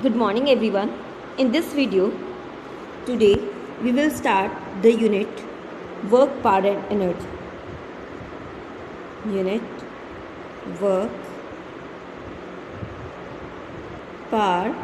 Good morning everyone. In this video, today we will start the unit work, power and energy. Unit work, power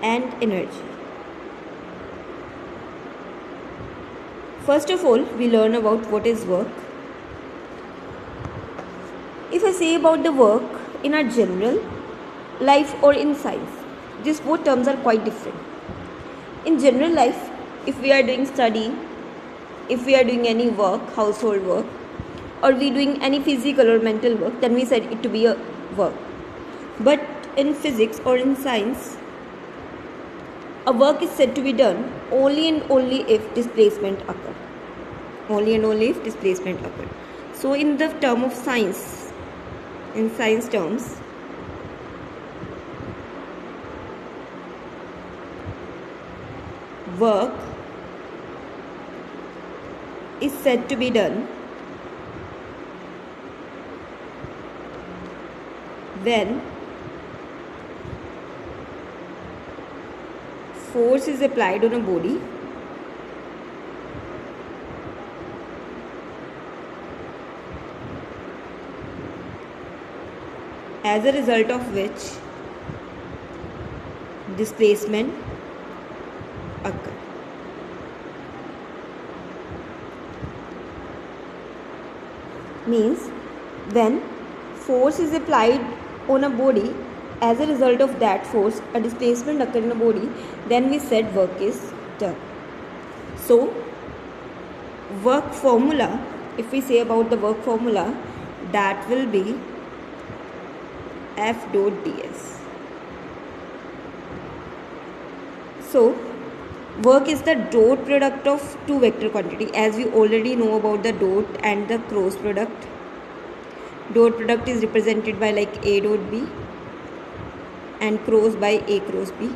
and energy. First of all, we learn about what is work. If I say about the work in our general life or in science, these both terms are quite different. In general life, if we are doing study, if we are doing any work, household work, or we doing any physical or mental work, then we said it to be a work. But in physics or in science, a work is said to be done only and only if displacement occur. Only and only if displacement occur. So in the term of science, in science terms, work is said to be done when force is applied on a body as a result of which displacement occur. Means when force is applied on a body, as a result of that force a displacement occur in a body, then we said work is done. So work formula, if we say about the work formula, that will be F dot ds. So work is the dot product of two vector quantity, as we already know about the dot and the cross product. Dot product is represented by like A dot B and cross by A cross B.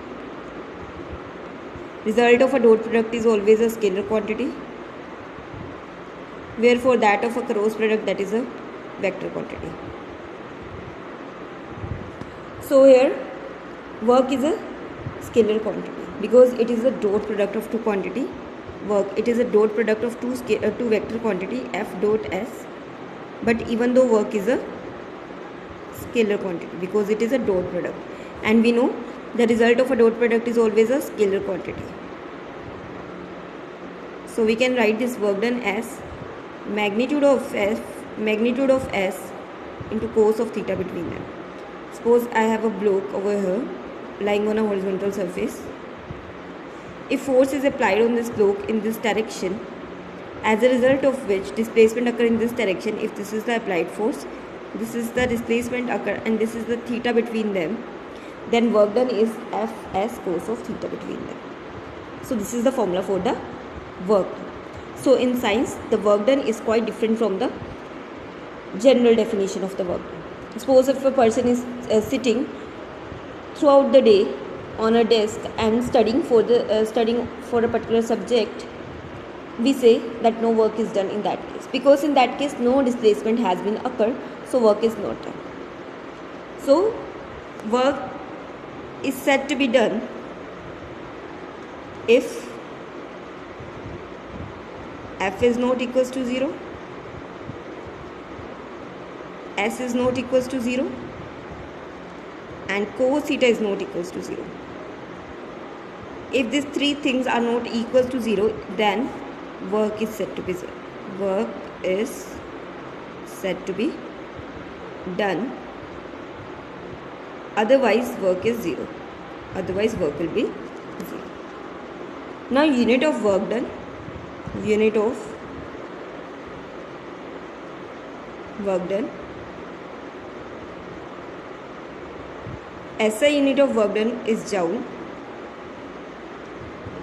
Result of a dot product is always a scalar quantity, wherefore that of a cross product, that is a vector quantity. So here work is a scalar quantity because it is a dot product of two quantity. Work, it is a dot product of two vector quantity F dot S, but even though work is a scalar quantity because it is a dot product, and we know the result of a dot product is always a scalar quantity. So we can write this work done as magnitude of S into cos of theta between them. Suppose I have a block over here lying on a horizontal surface. If force is applied on this block in this direction, as a result of which displacement occur in this direction, if this is the applied force, this is the displacement occur, and this is the theta between them, then work done is Fs cos of theta between them. So this is the formula for the work done. So in science, the work done is quite different from the general definition of the work done. Suppose if a person is sitting throughout the day on a desk and studying for a particular subject, we say that no work is done in that case, because in that case no displacement has been occurred, so work is not done. So work is said to be done if F is not equals to 0, S is not equals to 0, and cos theta is not equals to 0. If these three things are not equal to 0, then work is said to be zero. Work is said to be done. Otherwise work is 0. Otherwise work will be 0. Now unit of work done. Unit of work done. SI unit of work done is joule.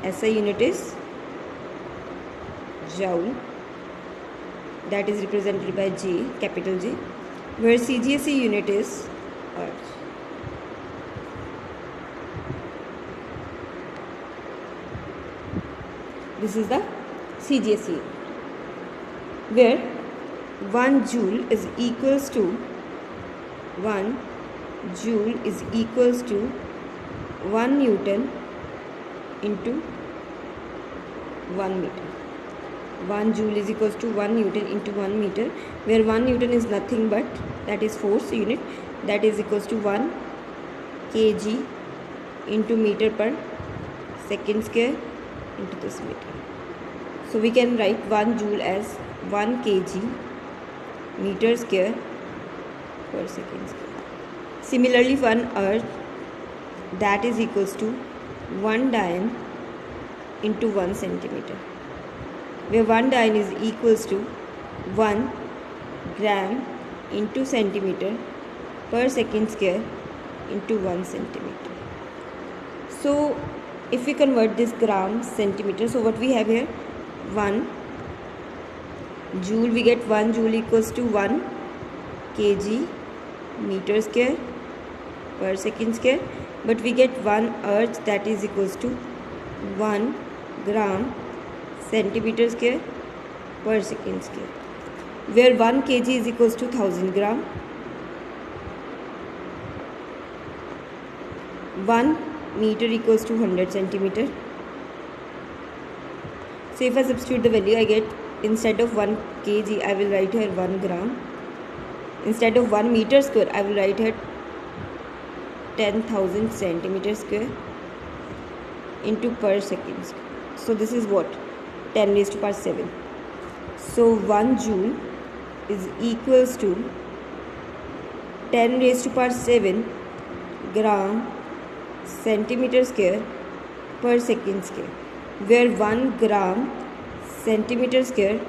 SI unit is joule, that is represented by J, capital J, where CGSE unit is Earth. This is the CGSE, where 1 joule is equals to 1 joule is equals to 1 Newton into 1 meter. 1 joule is equals to 1 Newton into 1 meter, where 1 Newton is nothing but, that is force unit, that is equals to 1 kg into meter per second square into this meter. So we can write 1 joule as 1 kg meter square per second square. Similarly, 1 earth, that is equals to 1 dian into 1 centimeter, where 1 dian is equals to 1 gram into centimeter per second square into 1 centimeter. So if we convert this gram centimeter, so what we have here, 1 joule, we get 1 joule equals to 1 kg meter square per second square, but we get 1 earth, that is equals to 1 gram centimeter square per second square, where 1 kg is equals to 1000 gram, 1 meter equals to 100 centimeter. So if I substitute the value, I get, instead of 1 kg, I will write here 1 gram. Instead of 1 meter square, I will write here 10,000 centimeter square into per second square. So this is what, 10 raised to power 7. So 1 joule is equals to 10 raised to power 7 gram centimeter square per second square, where 1 gram centimeter square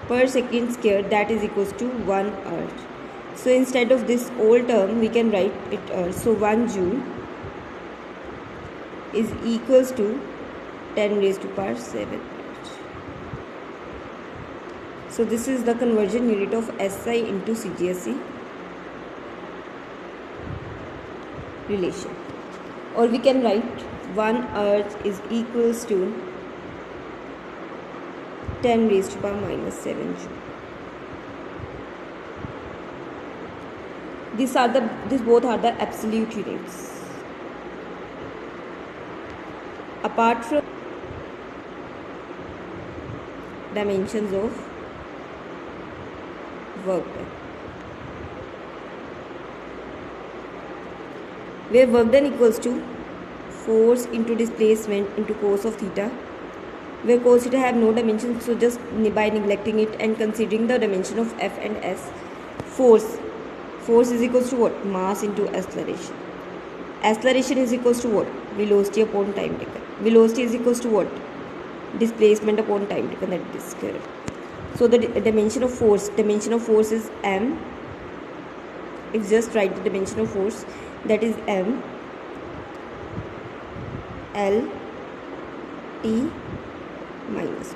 per second square, that is equals to 1 earth. So instead of this old term, we can write it earth. So 1 joule is equals to 10 raised to power 7 earth. So this is the conversion unit of SI into CGSE relation. Or we can write 1 earth is equals to 10 raised to power minus 7 joule. These both are the absolute units. Apart from dimensions of work done, where work done equals to force into displacement into cos of theta, where cos theta have no dimensions, so just by neglecting it and considering the dimension of F and S, force is equals to what, mass into acceleration. Acceleration is equals to what, velocity upon time taken. Velocity is equals to what, displacement upon time taken, that is square. So the dimension of force is m. It's just write the dimension of force, that is m L T minus 2,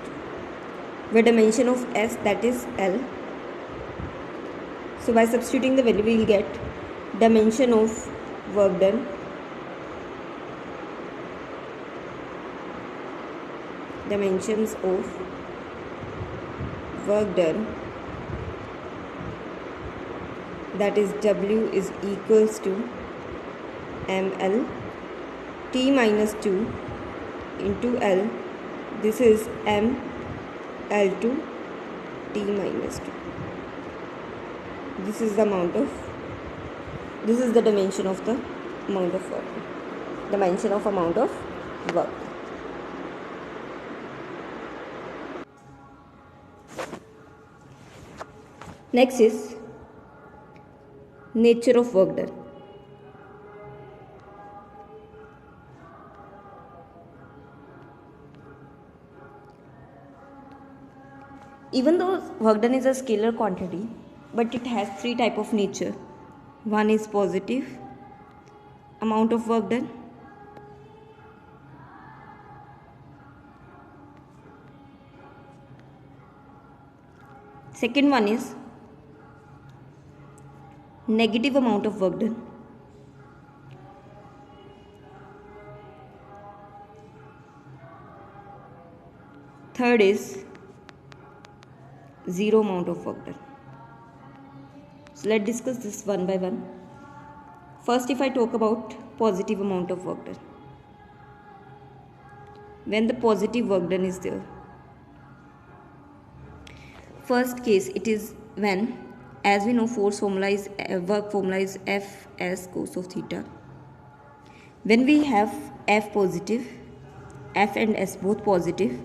where dimension of S, that is L. So by substituting the value, we will get dimension of work done, dimensions of work done, that is W is equals to ml T minus 2 into L, this is m L2 T minus 2. This is the dimension of the amount of work, dimension of amount of work. Next is nature of work done. Even though work done is a scalar quantity, but it has three types of nature. One is positive amount of work done, second one is negative amount of work done, third is zero amount of work done. So let's discuss this one by one. First, if I talk about positive amount of work done, when the positive work done is there, first case, it is when, as we know, force formula is work formula is F as cos of theta. When we have F positive, F and S both positive,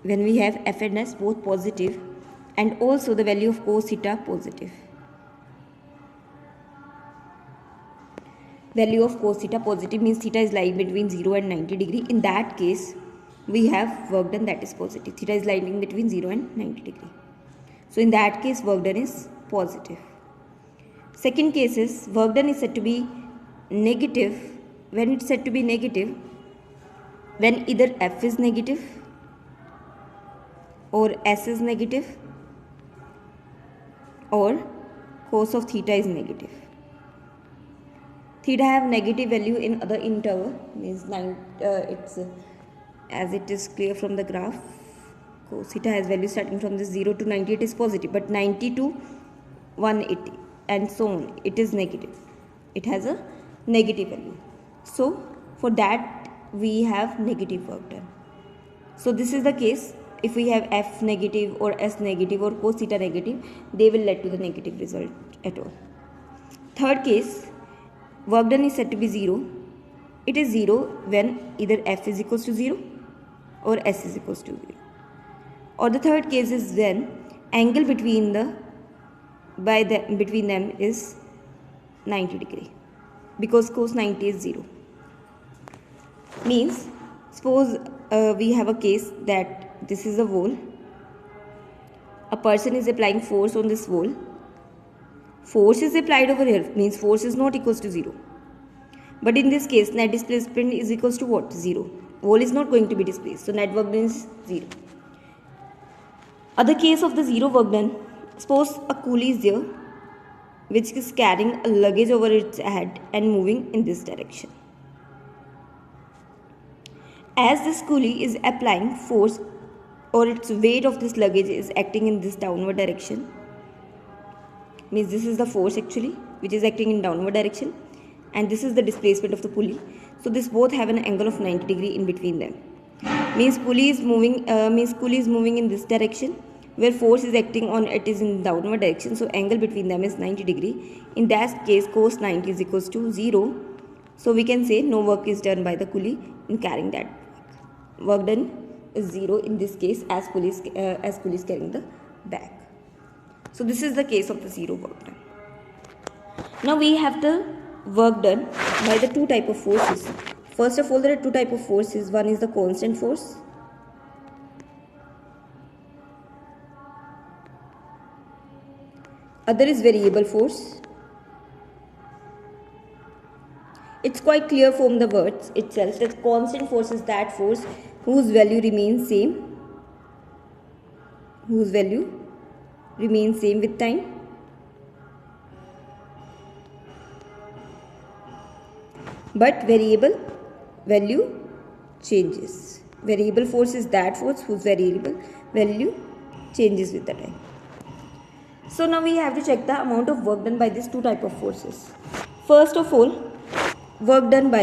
when we have F and S both positive, and also the value of cos theta positive, value of cos theta positive means theta is lying between 0 and 90 degree. In that case, we have work done that is positive. Theta is lying between 0 and 90 degree. So in that case, work done is positive. Second case is work done is said to be negative. When it's said to be negative, when either F is negative or S is negative or cos of theta is negative. Theta have negative value in other interval, means it's as it is clear from the graph. Cos theta has value starting from this 0 to 90, it is positive, but 90 to 180 and so on, it is negative. It has a negative value. So for that we have negative work done. So this is the case. If we have F negative or S negative or cos theta negative, they will lead to the negative result at all. Third case, work done is said to be 0. It is 0 when either F is equals to 0 or S is equals to 0. Or the third case is when angle between them is 90 degree, because cos 90 is 0. Means, suppose we have a case that this is a wall. A person is applying force on this wall. Force is applied over here, means force is not equals to 0. But in this case, net displacement is equals to what? 0. Wall is not going to be displaced, so net work done is 0. Other case of the 0 work done, suppose a coolie is there which is carrying a luggage over its head and moving in this direction. As this coolie is applying force, or its weight of this luggage is acting in this downward direction, means this is the force actually which is acting in downward direction, and this is the displacement of the pulley. So this both have an angle of 90 degree in between them. Means pulley is moving in this direction, where force is acting on it is in downward direction, so angle between them is 90 degree. In that case, cos 90 is equals to 0. So we can say no work is done by the pulley in carrying that bag. Work done is 0 in this case, as pulley is carrying the bag. So this is the case of the 0 work done. Now we have the work done by the two type of forces. First of all, there are two type of forces. One is the constant force. Other is variable force. It's quite clear from the words itself that constant force is that force whose value remains same. Whose value remains same with time. But variable value changes. Variable force is that force whose variable value changes with the time. So now we have to check the amount of work done by these two type of forces. First of all, work done by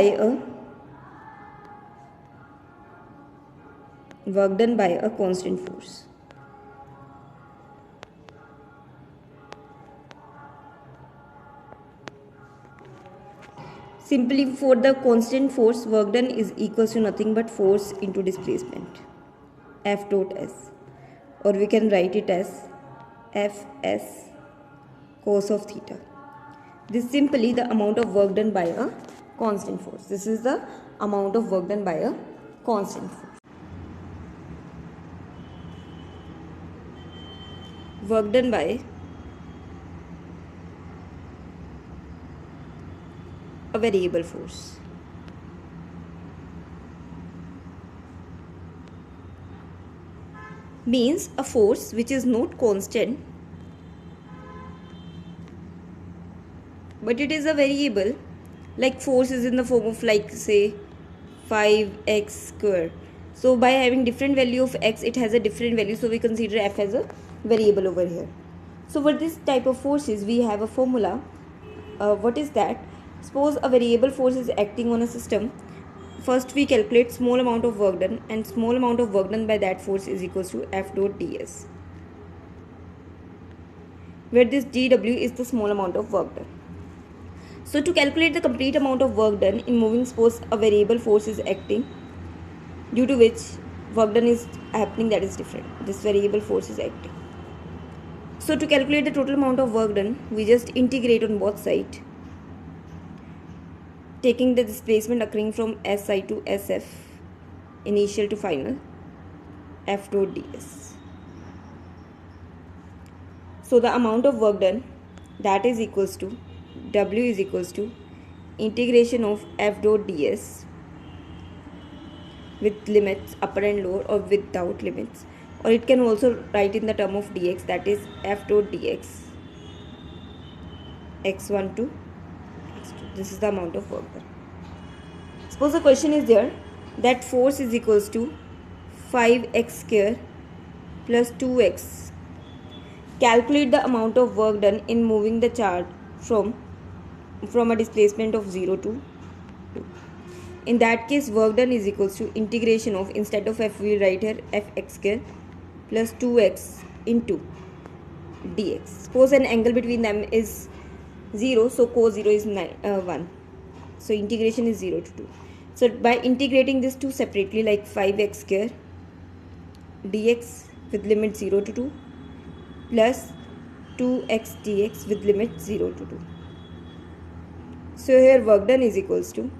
a constant force. Simply for the constant force, work done is equals to nothing but force into displacement, F dot S, or we can write it as Fs cos of theta. This is simply the amount of work done by a constant force. This is the amount of work done by a constant force. Work done by a variable force. Means a force which is not constant but it is a variable, like force is in the form of, like, say 5x square. So by having different value of x, it has a different value, so we consider f as a variable over here. So for this type of forces we have a formula. What is that? Suppose a variable force is acting on a system. First we calculate small amount of work done, and small amount of work done by that force is equals to F dot ds, where this dW is the small amount of work done. So to calculate the complete amount of work done in moving, suppose a variable force is acting due to which work done is happening that is different. This variable force is acting. So to calculate the total amount of work done, we just integrate on both sides, taking the displacement occurring from SI to SF, initial to final, F dot ds. So the amount of work done, that is equals to W is equals to integration of F dot ds with limits upper and lower or without limits, or it can also write in the term of dx, that is F dot dx x1 to x2. This is the amount of work done. Suppose the question is there that force is equals to 5x square plus 2x. Calculate the amount of work done in moving the charge from a displacement of 0 to 2. In that case, work done is equals to integration of, instead of f we write here fx square plus 2x into dx. Suppose an angle between them is 0, so cos 0 is 1. So integration is 0 to 2. So by integrating this 2 separately, like 5x square dx with limit 0 to 2 plus 2x dx with limit 0 to 2. So here work done is equals to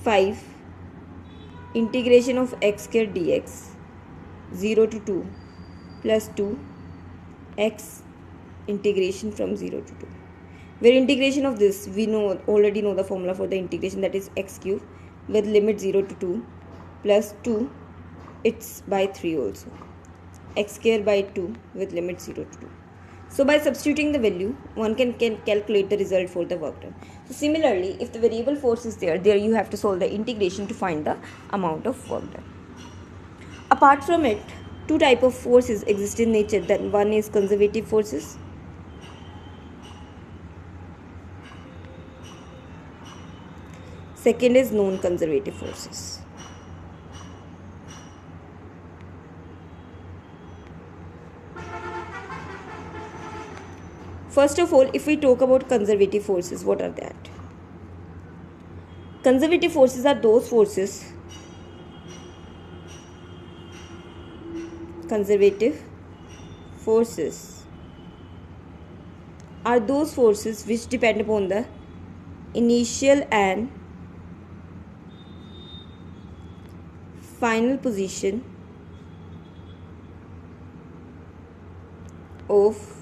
5 integration of x square dx 0 to 2 plus 2 x integration from 0 to 2, where integration of this we already know the formula for the integration, that is x cube with limit 0 to 2 plus 2, it's by 3 also, x square by 2 with limit 0 to 2. So by substituting the value, one can calculate the result for the work done. So similarly, if the variable force is there you have to solve the integration to find the amount of work done. Apart from it, two type of forces exist in nature. Then one is conservative forces, second is non-conservative forces. First of all, if we talk about conservative forces, what are that? Conservative forces are those forces. Conservative forces are those forces which depend upon the initial and final position of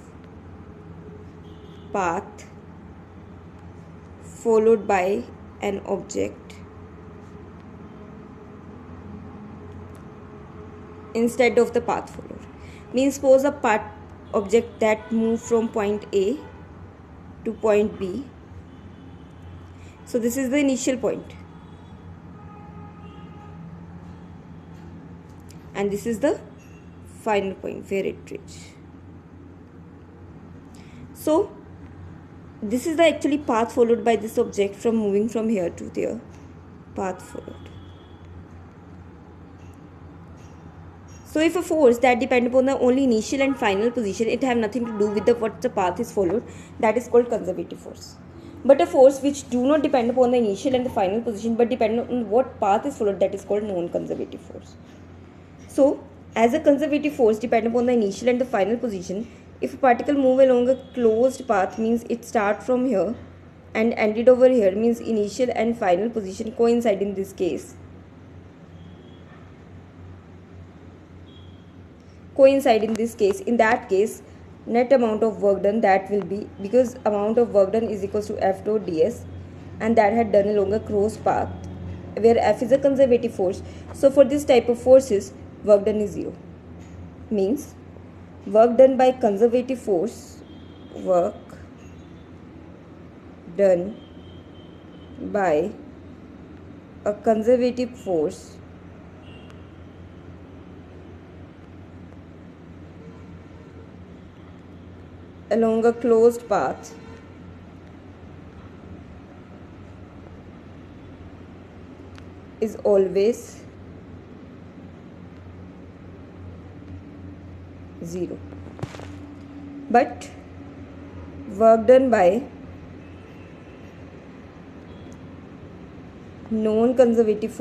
path followed by an object instead of the path followed. Means suppose a object that move from point A to point B. So this is the initial point and this is the final point where it reaches. So this is the actually path followed by this object from moving from here to there, path followed. So if a force that depends upon the only initial and final position, it have nothing to do with what the path is followed, that is called conservative force. But a force which do not depend upon the initial and the final position but depend on what path is followed, that is called non-conservative force. So as a conservative force depend upon the initial and the final position, if a particle move along a closed path, means it start from here and ended over here, means initial and final position coincide in this case. In that case, net amount of work done, that will be, because amount of work done is equals to F dot ds, and that had done along a closed path where F is a conservative force. So for this type of forces, work done is 0. Means work done by conservative force, work done by a conservative force along a closed path is always 0, but work done by non-conservative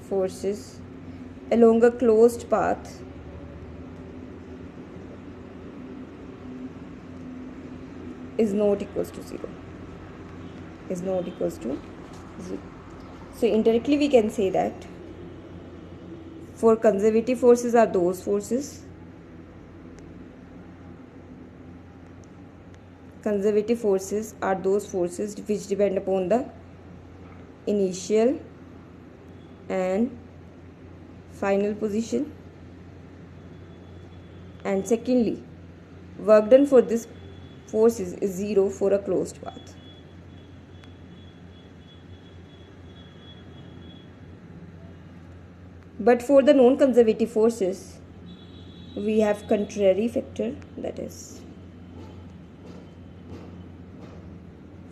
forces along a closed path is not equals to 0. Is not equals to 0. So indirectly we can say that for conservative forces are those forces. Conservative forces are those forces which depend upon the initial and final position. And secondly, work done for this forces is 0 for a closed path. But for the non-conservative forces, we have contrary factor, that is,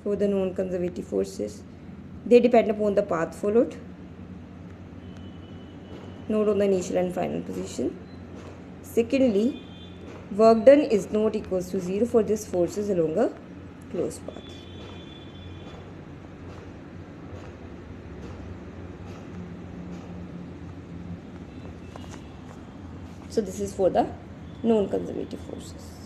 for the non-conservative forces, they depend upon the path followed, not on the initial and final position. Secondly, work done is not equals to 0 for these forces along a closed path. So this is for the non-conservative forces.